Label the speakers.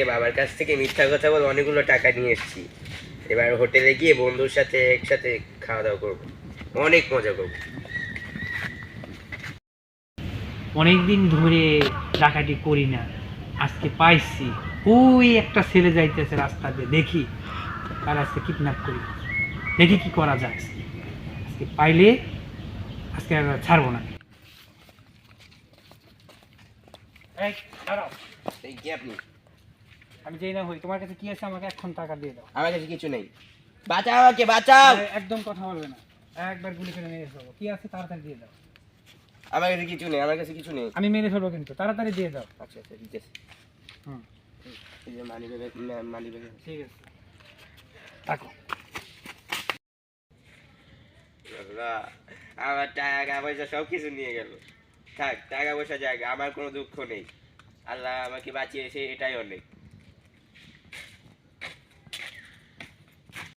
Speaker 1: আজকে বাবার কাছ থেকে মিথ্যা কথা বলে অনেকগুলো টাকা নিয়ে এসেছি। এবার হোটেলে গিয়ে বন্ধুর সাথে একসাথে খাওয়া দাওয়া করবো, অনেক মজা করবো।
Speaker 2: অনেকদিন ধরে ডাকাতি করি না, আজকে পাইছি। ওই একটা ছেলে যাইতেছে রাস্তা দিয়ে, দেখি তার আজকে কিডন্যাপ করি, দেখি কি করা যায়। আজকে পাইলে আজকে আর ছাড়বো না। এই দাঁড়াও,
Speaker 1: এই কি আপনি?
Speaker 2: আমি যেই না হই, তোমার কাছে কি আছে আমাকে এখন টাকা দিয়ে দাও।
Speaker 1: আমার কাছে কিছু নেই, বাঁচাও আমাকে, বাঁচাও।
Speaker 2: একদম কথা বলবে না, একবার গুলি করে মেরে ফেলবো। কি আছে তাড়াতাড়ি দিয়ে দাও।
Speaker 1: আমার কাছে কিছু নেই, আমার কাছে কিছু নেই।
Speaker 2: আমি মেরে ফেলবো কিন্তু, তাড়াতাড়ি দিয়ে দাও।
Speaker 1: আচ্ছা আচ্ছা, দিতেছি।
Speaker 2: হুম,
Speaker 1: এই যে মানি ব্যাগ, মানি ব্যাগ।
Speaker 2: ঠিক আছে, থাকো।
Speaker 1: আমার টাকা পয়সা সব কিছু নিয়ে গেল। থাক, টাকা পয়সা যাক, আমার কোনো দুঃখ নেই। আল্লাহ আমাকে বাঁচিয়েছে, এটাই অনেক।